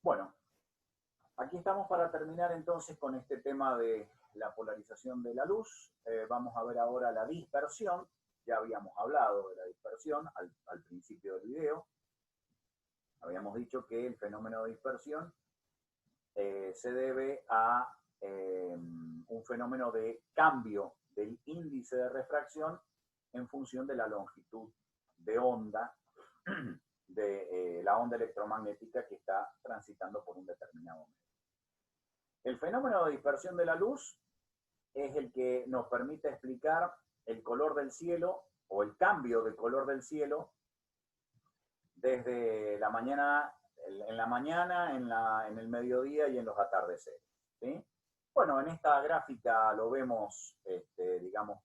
Bueno, aquí estamos para terminar entonces con este tema de la polarización de la luz. Vamos a ver ahora la dispersión. Ya habíamos hablado de la dispersión al principio del video. Habíamos dicho que el fenómeno de dispersión se debe a un fenómeno de cambio del índice de refracción en función de la longitud de onda de la onda electromagnética que está transitando por un determinado medio. El fenómeno de dispersión de la luz es el que nos permite explicar el color del cielo o el cambio de color del cielo desde la mañana, en el mediodía y en los atardeceres, ¿sí? Bueno, en esta gráfica lo vemos, digamos,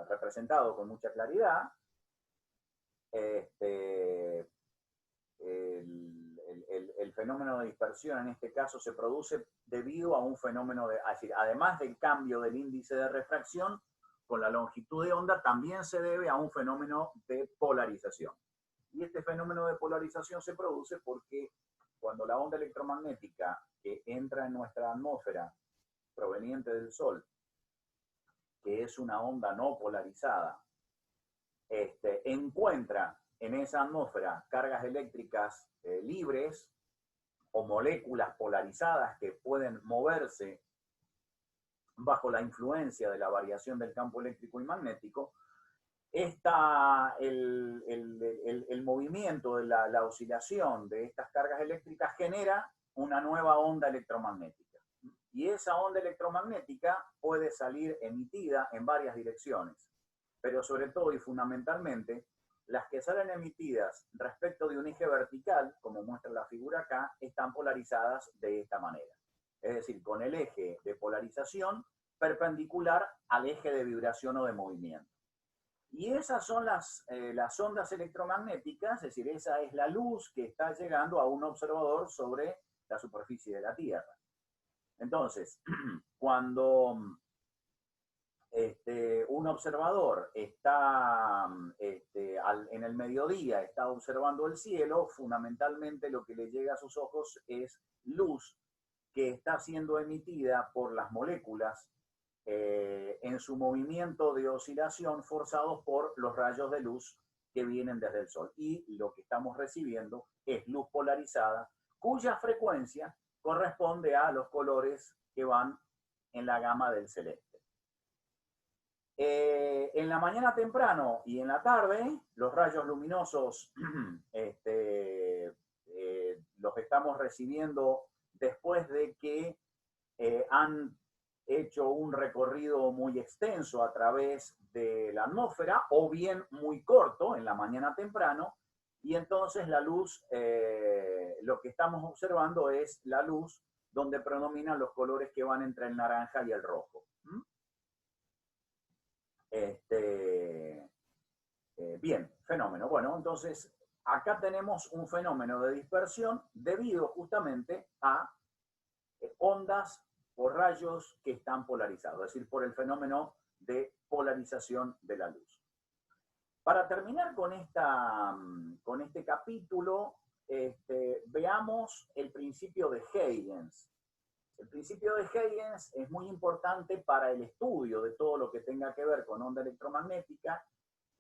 representado con mucha claridad. El fenómeno de dispersión en este caso se produce debido a un fenómeno es decir, además del cambio del índice de refracción con la longitud de onda, también se debe a un fenómeno de polarización. Y este fenómeno de polarización se produce porque cuando la onda electromagnética que entra en nuestra atmósfera proveniente del Sol, que es una onda no polarizada, encuentra en esa atmósfera cargas eléctricas libres o moléculas polarizadas que pueden moverse bajo la influencia de la variación del campo eléctrico y magnético, el movimiento de la oscilación de estas cargas eléctricas genera una nueva onda electromagnética. Y esa onda electromagnética puede salir emitida en varias direcciones, pero sobre todo y fundamentalmente, las que salen emitidas respecto de un eje vertical, como muestra la figura acá, están polarizadas de esta manera. Es decir, con el eje de polarización perpendicular al eje de vibración o de movimiento. Y esas son las ondas electromagnéticas, es decir, esa es la luz que está llegando a un observador sobre la superficie de la Tierra. Entonces, cuando un observador está en el mediodía, está observando el cielo, fundamentalmente lo que le llega a sus ojos es luz que está siendo emitida por las moléculas en su movimiento de oscilación forzados por los rayos de luz que vienen desde el Sol. Y lo que estamos recibiendo es luz polarizada, cuya frecuencia corresponde a los colores que van en la gama del celeste. En la mañana temprano y en la tarde, los rayos luminosos los estamos recibiendo después de que han hecho un recorrido muy extenso a través de la atmósfera, o bien muy corto en la mañana temprano, y entonces la luz, lo que estamos observando es la luz donde predominan los colores que van entre el naranja y el rojo. Bien, fenómeno. Bueno, entonces acá tenemos un fenómeno de dispersión debido justamente a ondas o rayos que están polarizados, es decir, por el fenómeno de polarización de la luz. Para terminar con este capítulo, veamos el principio de Huygens. El principio de Huygens es muy importante para el estudio de todo lo que tenga que ver con onda electromagnética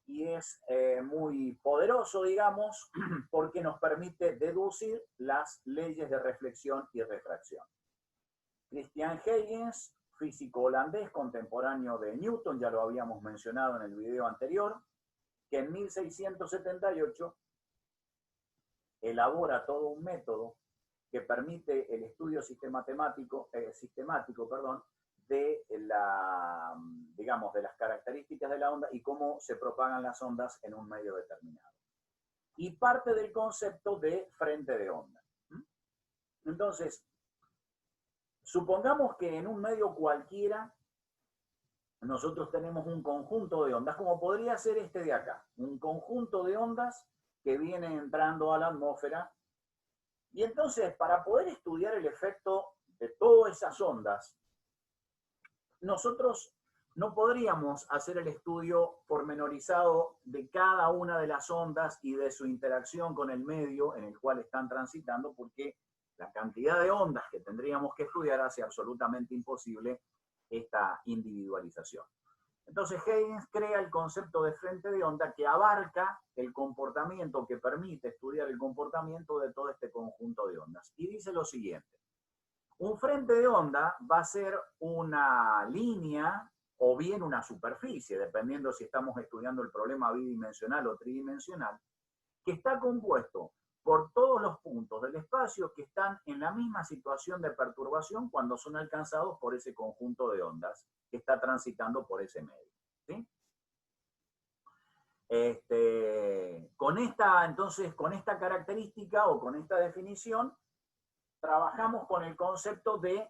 y es muy poderoso, digamos, porque nos permite deducir las leyes de reflexión y refracción. Christian Huygens, físico holandés contemporáneo de Newton, ya lo habíamos mencionado en el video anterior, que en 1678 elabora todo un método que permite el estudio sistemático de las características de la onda y cómo se propagan las ondas en un medio determinado. Y parte del concepto de frente de onda. Entonces, supongamos que en un medio cualquiera nosotros tenemos un conjunto de ondas, como podría ser este de acá, un conjunto de ondas que viene entrando a la atmósfera. Y entonces, para poder estudiar el efecto de todas esas ondas, nosotros no podríamos hacer el estudio pormenorizado de cada una de las ondas y de su interacción con el medio en el cual están transitando, porque la cantidad de ondas que tendríamos que estudiar hace absolutamente imposible esta individualización. Entonces Huygens crea el concepto de frente de onda que abarca el comportamiento, que permite estudiar el comportamiento de todo este conjunto de ondas. Y dice lo siguiente: un frente de onda va a ser una línea o bien una superficie, dependiendo si estamos estudiando el problema bidimensional o tridimensional, que está compuesto por todos los puntos del espacio que están en la misma situación de perturbación cuando son alcanzados por ese conjunto de ondas que está transitando por ese medio. ¿Sí? Entonces, con esta característica o con esta definición, trabajamos con el concepto de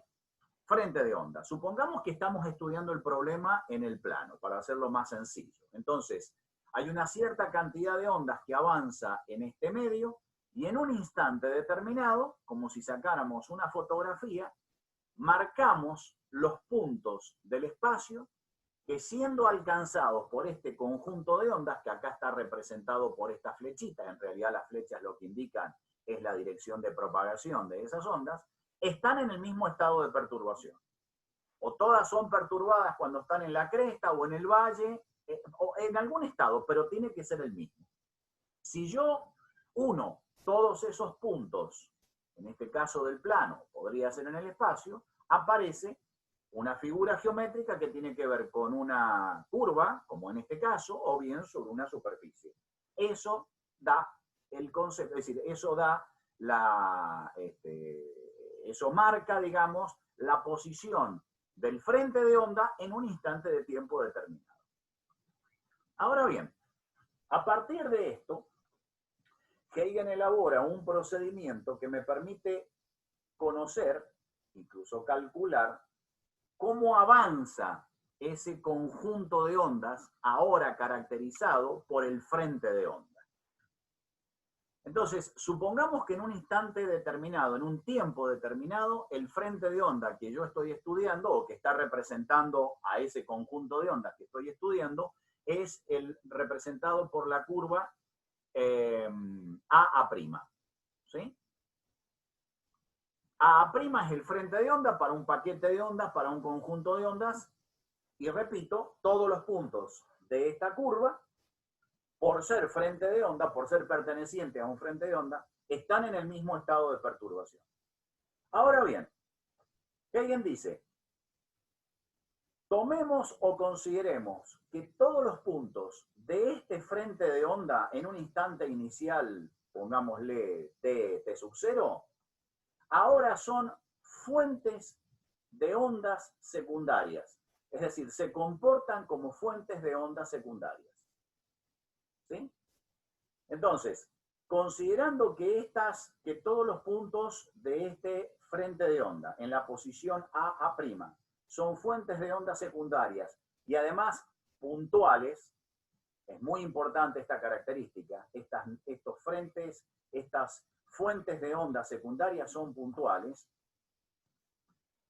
frente de onda. Supongamos que estamos estudiando el problema en el plano, para hacerlo más sencillo. Entonces, hay una cierta cantidad de ondas que avanza en este medio y en un instante determinado, como si sacáramos una fotografía, marcamos los puntos del espacio que, siendo alcanzados por este conjunto de ondas, que acá está representado por esta flechita, en realidad las flechas lo que indican es la dirección de propagación de esas ondas, están en el mismo estado de perturbación. O todas son perturbadas cuando están en la cresta o en el valle, o en algún estado, pero tiene que ser el mismo. Si yo uno todos esos puntos, en este caso del plano, podría ser en el espacio, aparece una figura geométrica que tiene que ver con una curva, como en este caso, o bien sobre una superficie. Eso da el concepto, es decir, eso da eso marca, digamos, la posición del frente de onda en un instante de tiempo determinado. Ahora bien, a partir de esto, Huygens elabora un procedimiento que me permite conocer, incluso calcular, cómo avanza ese conjunto de ondas ahora caracterizado por el frente de onda. Entonces, supongamos que en un instante determinado, en un tiempo determinado, el frente de onda que yo estoy estudiando o que está representando a ese conjunto de ondas que estoy estudiando es el representado por la curva AA'. ¿Sí? AA' es el frente de onda para un paquete de ondas, para un conjunto de ondas, y repito, todos los puntos de esta curva, por ser frente de onda, por ser perteneciente a un frente de onda, están en el mismo estado de perturbación. Ahora bien, Huygens dice, tomemos o consideremos que todos los puntos de este frente de onda en un instante inicial, pongámosle t sub 0, ahora son fuentes de ondas secundarias. Es decir, se comportan como fuentes de ondas secundarias. ¿Sí? Entonces, considerando que todos los puntos de este frente de onda en la posición AA' son fuentes de ondas secundarias y además puntuales, es muy importante esta característica, estos frentes, estas fuentes de ondas secundarias son puntuales,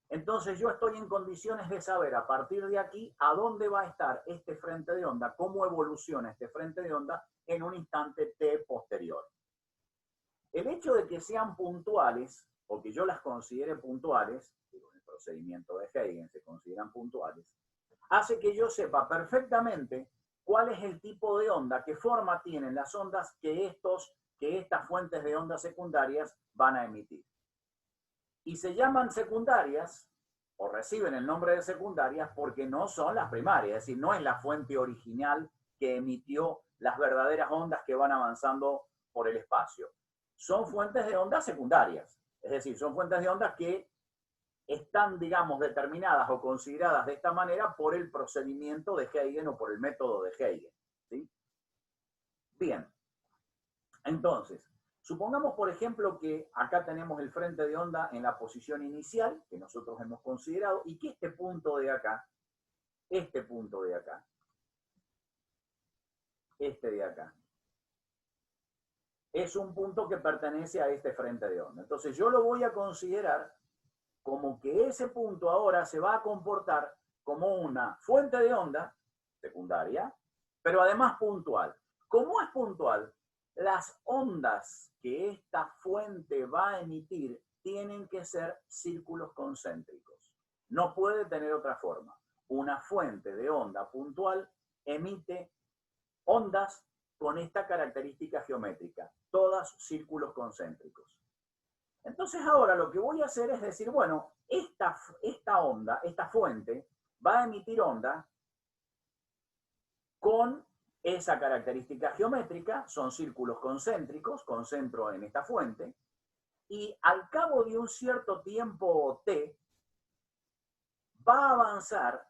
entonces yo estoy en condiciones de saber a partir de aquí a dónde va a estar este frente de onda, cómo evoluciona este frente de onda en un instante t posterior. El hecho de que sean puntuales, o que yo las considere puntuales, en el procedimiento de Huygens se consideran puntuales, hace que yo sepa perfectamente cuál es el tipo de onda, qué forma tienen las ondas que estas fuentes de ondas secundarias van a emitir. Y se llaman secundarias, o reciben el nombre de secundarias, porque no son las primarias, es decir, no es la fuente original que emitió las verdaderas ondas que van avanzando por el espacio. Son fuentes de ondas secundarias, es decir, son fuentes de ondas que están, digamos, determinadas o consideradas de esta manera por el procedimiento de Huygens o por el método de Huygens. ¿Sí? Bien, entonces, supongamos, por ejemplo, que acá tenemos el frente de onda en la posición inicial, que nosotros hemos considerado, y que este punto de acá, este de acá, es un punto que pertenece a este frente de onda. Entonces yo lo voy a considerar como que ese punto ahora se va a comportar como una fuente de onda secundaria, pero además puntual. Como es puntual, las ondas que esta fuente va a emitir tienen que ser círculos concéntricos. No puede tener otra forma. Una fuente de onda puntual emite ondas con esta característica geométrica, todas círculos concéntricos. Entonces ahora lo que voy a hacer es decir, bueno, esta onda, esta fuente, va a emitir onda con esa característica geométrica, son círculos concéntricos, concentro en esta fuente, y al cabo de un cierto tiempo t, va a avanzar,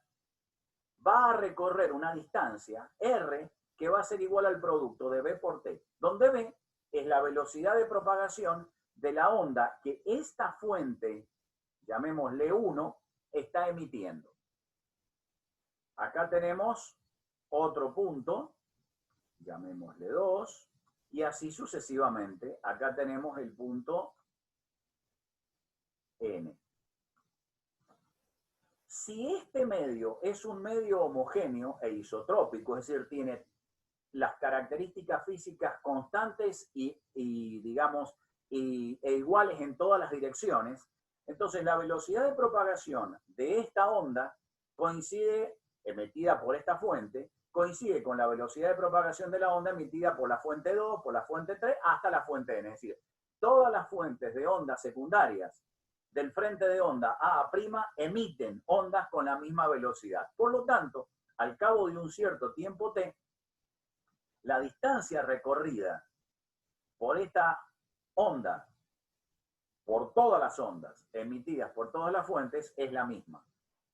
va a recorrer una distancia, r, que va a ser igual al producto de b por t, donde b es la velocidad de propagación de la onda que esta fuente, llamémosle 1, está emitiendo. Acá tenemos otro punto, llamémosle 2, y así sucesivamente. Acá tenemos el punto N. Si este medio es un medio homogéneo e isotrópico, es decir, tiene las características físicas constantes e iguales en todas las direcciones, entonces la velocidad de propagación de esta onda coincide, emitida por esta fuente, coincide con la velocidad de propagación de la onda emitida por la fuente 2, por la fuente 3, hasta la fuente N. Es decir, todas las fuentes de ondas secundarias del frente de onda A' emiten ondas con la misma velocidad. Por lo tanto, al cabo de un cierto tiempo t, la distancia recorrida por esta onda, por todas las ondas emitidas por todas las fuentes, es la misma.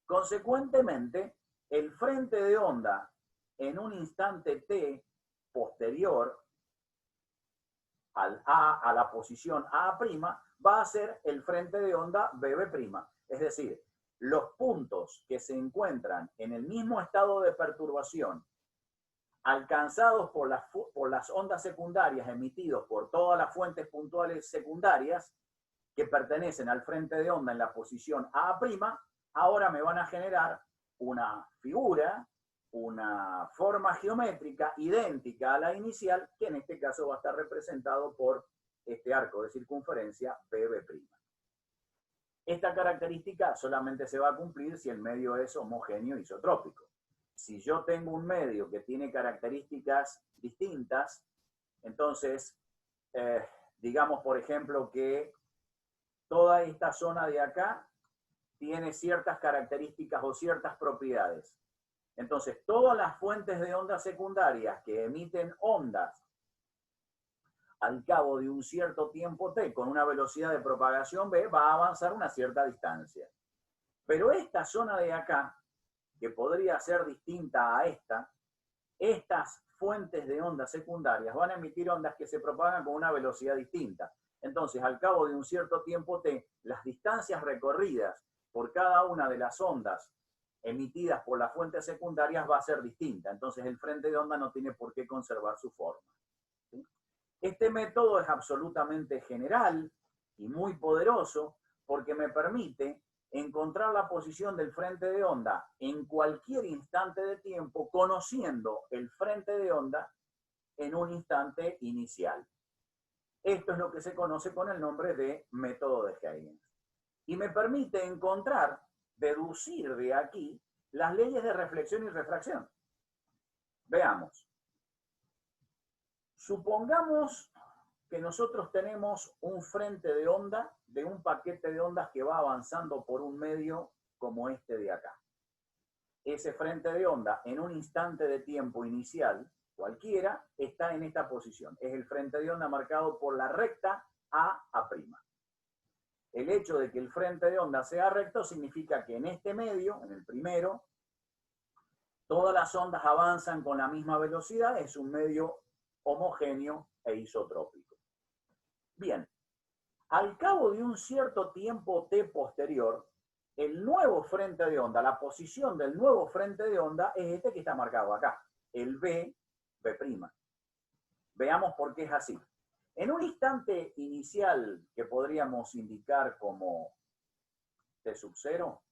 Consecuentemente, el frente de onda en un instante t posterior a la posición A' va a ser el frente de onda BB'. Es decir, los puntos que se encuentran en el mismo estado de perturbación alcanzados por las ondas secundarias emitidos por todas las fuentes puntuales secundarias que pertenecen al frente de onda en la posición A', ahora me van a generar una figura, una forma geométrica idéntica a la inicial, que en este caso va a estar representado por este arco de circunferencia BB'. Esta característica solamente se va a cumplir si el medio es homogéneo isotrópico. Si yo tengo un medio que tiene características distintas, entonces, digamos, por ejemplo, que toda esta zona de acá tiene ciertas características o ciertas propiedades. Entonces, todas las fuentes de ondas secundarias que emiten ondas al cabo de un cierto tiempo t con una velocidad de propagación v va a avanzar una cierta distancia. Pero esta zona de acá, que podría ser distinta a estas fuentes de ondas secundarias van a emitir ondas que se propagan con una velocidad distinta. Entonces, al cabo de un cierto tiempo t, las distancias recorridas por cada una de las ondas emitidas por las fuentes secundarias va a ser distinta. Entonces, el frente de onda no tiene por qué conservar su forma. ¿Sí? Este método es absolutamente general y muy poderoso porque me permite encontrar la posición del frente de onda en cualquier instante de tiempo, conociendo el frente de onda en un instante inicial. Esto es lo que se conoce con el nombre de método de Huygens. Y me permite encontrar, deducir de aquí, las leyes de reflexión y refracción. Veamos. Supongamos que nosotros tenemos un frente de onda de un paquete de ondas que va avanzando por un medio como este de acá. Ese frente de onda en un instante de tiempo inicial, cualquiera, está en esta posición. Es el frente de onda marcado por la recta A'. El hecho de que el frente de onda sea recto significa que en este medio, en el primero, todas las ondas avanzan con la misma velocidad, es un medio homogéneo e isotrópico. Bien, al cabo de un cierto tiempo t posterior, el nuevo frente de onda, la posición del nuevo frente de onda es este que está marcado acá, el B'. Veamos por qué es así. En un instante inicial que podríamos indicar como t sub 0,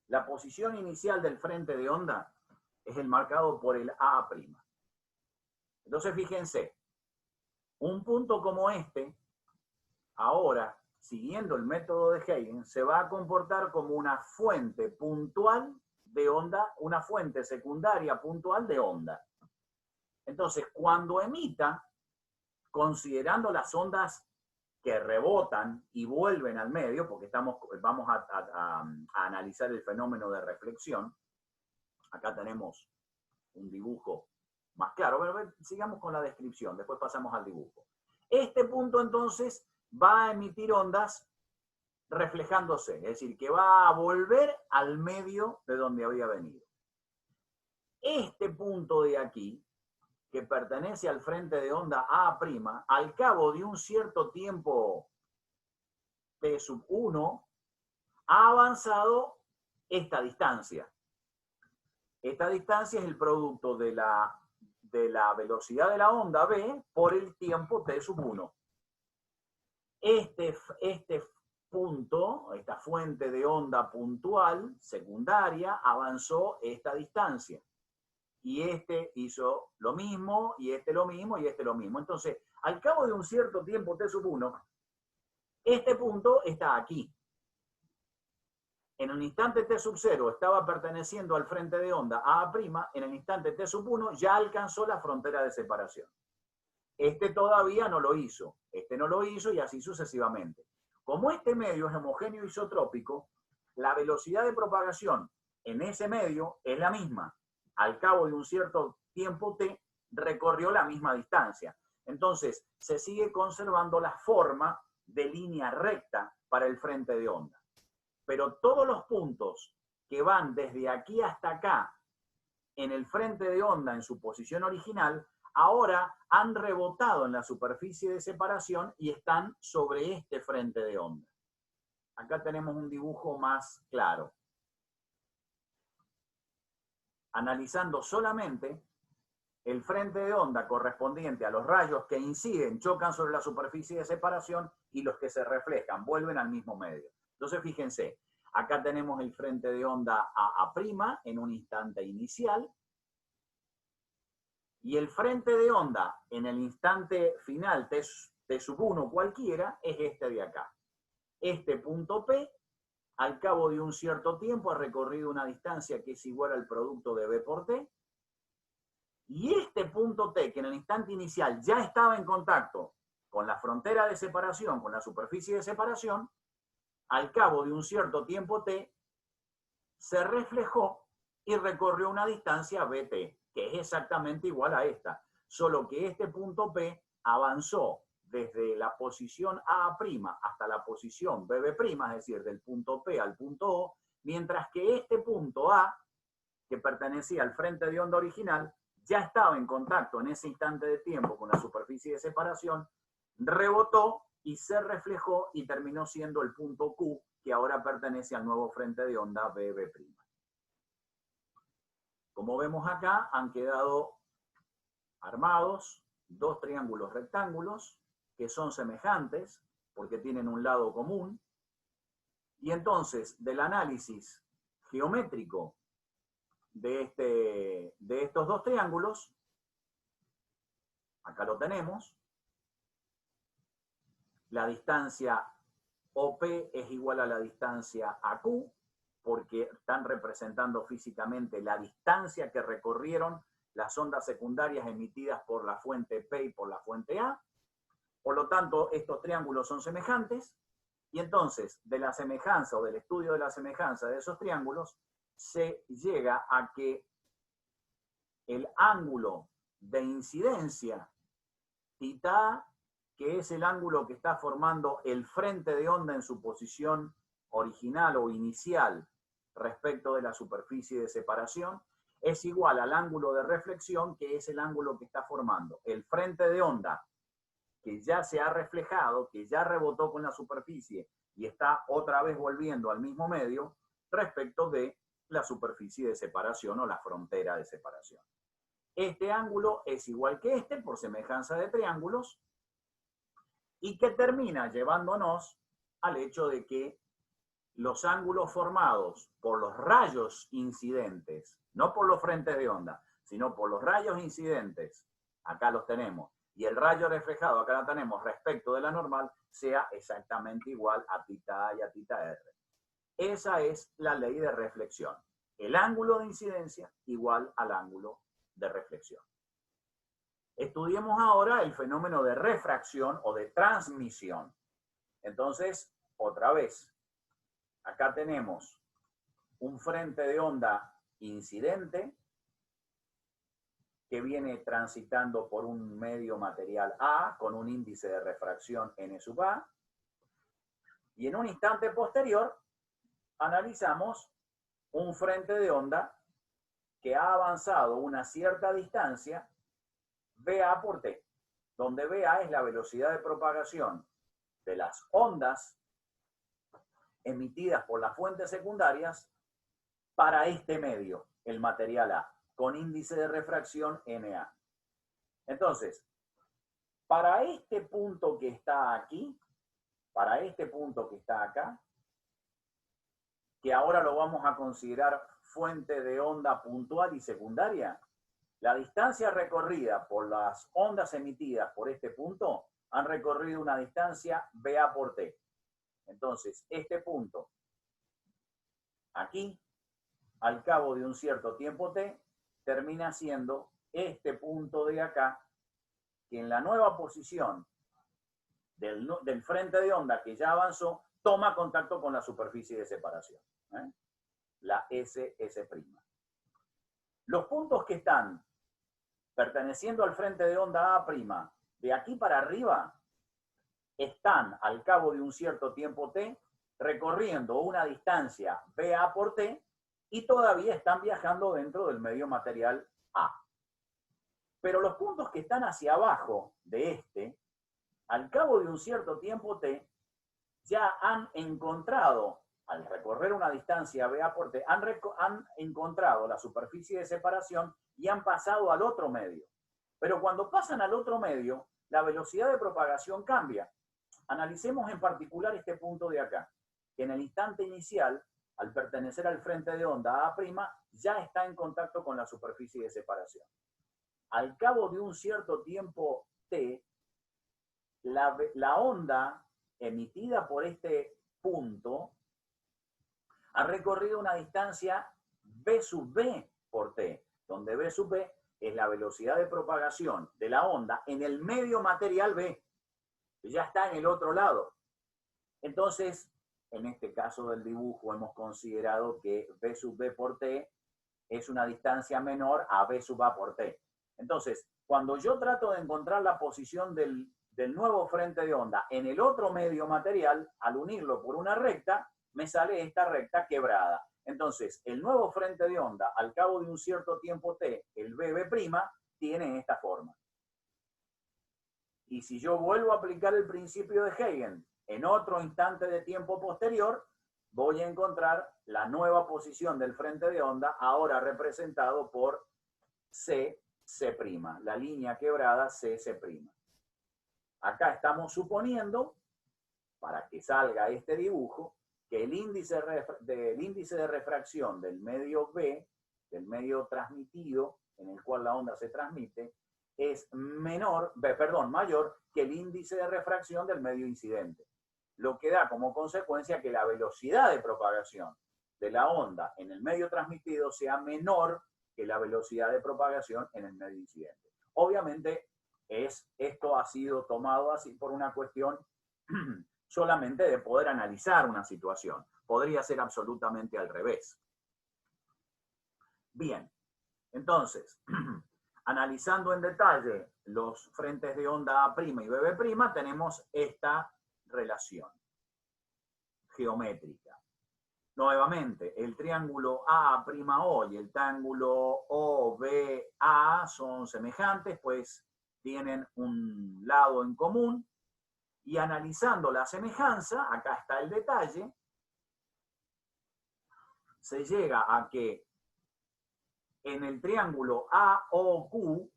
La posición inicial del frente de onda es el marcado por el A'. Entonces, fíjense, un punto como este, ahora, siguiendo el método de Huygens, se va a comportar como una fuente puntual de onda, una fuente secundaria puntual de onda. Entonces, cuando emita, considerando las ondas que rebotan y vuelven al medio, porque vamos a analizar el fenómeno de reflexión. Acá tenemos un dibujo más claro, pero sigamos con la descripción, después pasamos al dibujo. Este punto entonces va a emitir ondas reflejándose, es decir, que va a volver al medio de donde había venido. Este punto de aquí, que pertenece al frente de onda A', al cabo de un cierto tiempo T1, ha avanzado esta distancia. Esta distancia es el producto de la velocidad de la onda B por el tiempo T1. Este punto, esta fuente de onda puntual, secundaria, avanzó esta distancia. Y este hizo lo mismo, y este lo mismo, y este lo mismo. Entonces, al cabo de un cierto tiempo T1, este punto está aquí. En un instante T0 estaba perteneciendo al frente de onda A', en el instante T1 ya alcanzó la frontera de separación. Este todavía no lo hizo, este no lo hizo y así sucesivamente. Como este medio es homogéneo isotrópico, la velocidad de propagación en ese medio es la misma. Al cabo de un cierto tiempo T, recorrió la misma distancia. Entonces, se sigue conservando la forma de línea recta para el frente de onda. Pero todos los puntos que van desde aquí hasta acá en el frente de onda en su posición original, ahora han rebotado en la superficie de separación y están sobre este frente de onda. Acá tenemos un dibujo más claro. Analizando solamente el frente de onda correspondiente a los rayos que inciden, chocan sobre la superficie de separación y los que se reflejan, vuelven al mismo medio. Entonces, fíjense, acá tenemos el frente de onda A' en un instante inicial, y el frente de onda en el instante final, T1 cualquiera, es este de acá. Este punto P, al cabo de un cierto tiempo, ha recorrido una distancia que es igual al producto de B por T, y este punto T, que en el instante inicial ya estaba en contacto con la frontera de separación, con la superficie de separación, al cabo de un cierto tiempo T, se reflejó y recorrió una distancia BT, que es exactamente igual a esta, solo que este punto P avanzó desde la posición A' hasta la posición BB', es decir, del punto P al punto O, mientras que este punto A, que pertenecía al frente de onda original, ya estaba en contacto en ese instante de tiempo con la superficie de separación, rebotó y se reflejó y terminó siendo el punto Q, que ahora pertenece al nuevo frente de onda BB'. Como vemos acá, han quedado armados dos triángulos rectángulos que son semejantes porque tienen un lado común. Y entonces, del análisis geométrico de estos dos triángulos, acá lo tenemos, la distancia OP es igual a la distancia AQ, porque están representando físicamente la distancia que recorrieron las ondas secundarias emitidas por la fuente P y por la fuente A. Por lo tanto, estos triángulos son semejantes, y entonces, de la semejanza o del estudio de la semejanza de esos triángulos, se llega a que el ángulo de incidencia, θ, que es el ángulo que está formando el frente de onda en su posición original o inicial respecto de la superficie de separación, es igual al ángulo de reflexión, que es el ángulo que está formando el frente de onda que ya se ha reflejado, que ya rebotó con la superficie y está otra vez volviendo al mismo medio respecto de la superficie de separación o la frontera de separación. Este ángulo es igual que este por semejanza de triángulos y que termina llevándonos al hecho de que los ángulos formados por los rayos incidentes, no por los frentes de onda, sino por los rayos incidentes, acá los tenemos, y el rayo reflejado, acá lo tenemos, respecto de la normal, sea exactamente igual a θ A y a θ R. Esa es la ley de reflexión. El ángulo de incidencia igual al ángulo de reflexión. Estudiemos ahora el fenómeno de refracción o de transmisión. Entonces, otra vez, acá tenemos un frente de onda incidente que viene transitando por un medio material A con un índice de refracción n sub A. Y en un instante posterior analizamos un frente de onda que ha avanzado una cierta distancia VA por T, donde VA es la velocidad de propagación de las ondas emitidas por las fuentes secundarias para este medio, el material A, con índice de refracción NA. Entonces, para este punto que está aquí, para este punto que está acá, que ahora lo vamos a considerar fuente de onda puntual y secundaria, la distancia recorrida por las ondas emitidas por este punto han recorrido una distancia VA por T. Entonces, este punto, aquí, al cabo de un cierto tiempo T, termina siendo este punto de acá, que en la nueva posición del frente de onda que ya avanzó, toma contacto con la superficie de separación, la SS'. Los puntos que están perteneciendo al frente de onda A', de aquí para arriba, están al cabo de un cierto tiempo T, recorriendo una distancia VA por T, y todavía están viajando dentro del medio material A. Pero los puntos que están hacia abajo de este, al cabo de un cierto tiempo T, ya han encontrado, al recorrer una distancia VA por T, han encontrado la superficie de separación y han pasado al otro medio. Pero cuando pasan al otro medio, la velocidad de propagación cambia. Analicemos en particular este punto de acá, que en el instante inicial, al pertenecer al frente de onda A', ya está en contacto con la superficie de separación. Al cabo de un cierto tiempo T, la onda emitida por este punto ha recorrido una distancia V sub B por T, donde V sub B es la velocidad de propagación de la onda en el medio material B, que ya está en el otro lado. Entonces, en este caso del dibujo hemos considerado que V sub B por T es una distancia menor a V sub A por T. Entonces, cuando yo trato de encontrar la posición del nuevo frente de onda en el otro medio material, al unirlo por una recta, me sale esta recta quebrada. Entonces, el nuevo frente de onda, al cabo de un cierto tiempo T, el BB', tiene esta forma. Y si yo vuelvo a aplicar el principio de Huygens en otro instante de tiempo posterior, voy a encontrar la nueva posición del frente de onda, ahora representado por CC', la línea quebrada CC'. Acá estamos suponiendo, para que salga este dibujo, que el índice de refracción del medio B, del medio transmitido, en el cual la onda se transmite, es mayor que el índice de refracción del medio incidente. Lo que da como consecuencia que la velocidad de propagación de la onda en el medio transmitido sea menor que la velocidad de propagación en el medio incidente. Obviamente, esto ha sido tomado así por una cuestión solamente de poder analizar una situación. Podría ser absolutamente al revés. Bien, entonces, analizando en detalle los frentes de onda A' y BB', tenemos esta relación geométrica. Nuevamente, el triángulo A'O y el triángulo OBA son semejantes, pues tienen un lado en común. Y analizando la semejanza, acá está el detalle, se llega a que en el triángulo AOQ,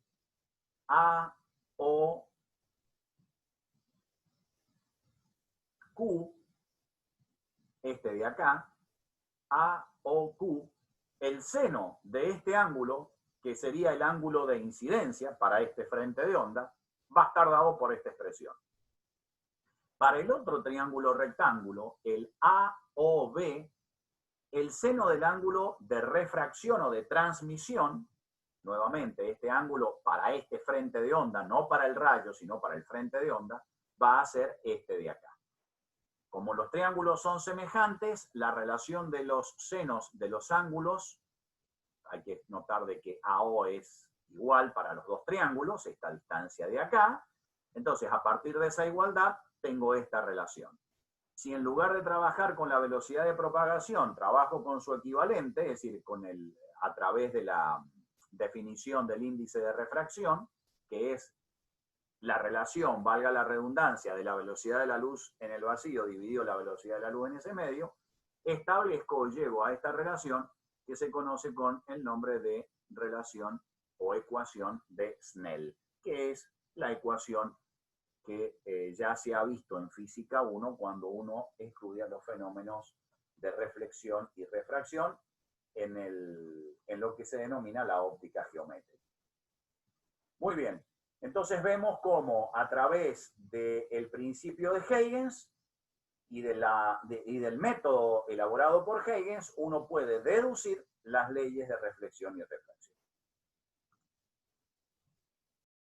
este de acá, AOQ, el seno de este ángulo, que sería el ángulo de incidencia para este frente de onda, va a estar dado por esta expresión. Para el otro triángulo rectángulo, el AOB, el seno del ángulo de refracción o de transmisión, nuevamente este ángulo para este frente de onda, no para el rayo, sino para el frente de onda, va a ser este de acá. Como los triángulos son semejantes, la relación de los senos de los ángulos, hay que notar de que AO es igual para los dos triángulos, esta distancia de acá. Entonces, a partir de esa igualdad, tengo esta relación. Si en lugar de trabajar con la velocidad de propagación, trabajo con su equivalente, es decir, a través de la definición del índice de refracción, que es la relación, valga la redundancia, de la velocidad de la luz en el vacío dividido la velocidad de la luz en ese medio, establezco o llego a esta relación que se conoce con el nombre de relación o ecuación de Snell, que es la ecuación que ya se ha visto en Física 1 cuando uno estudia los fenómenos de reflexión y refracción en lo que se denomina la óptica geométrica. Muy bien, entonces vemos cómo a través del principio de Huygens y del método elaborado por Huygens, uno puede deducir las leyes de reflexión y refracción.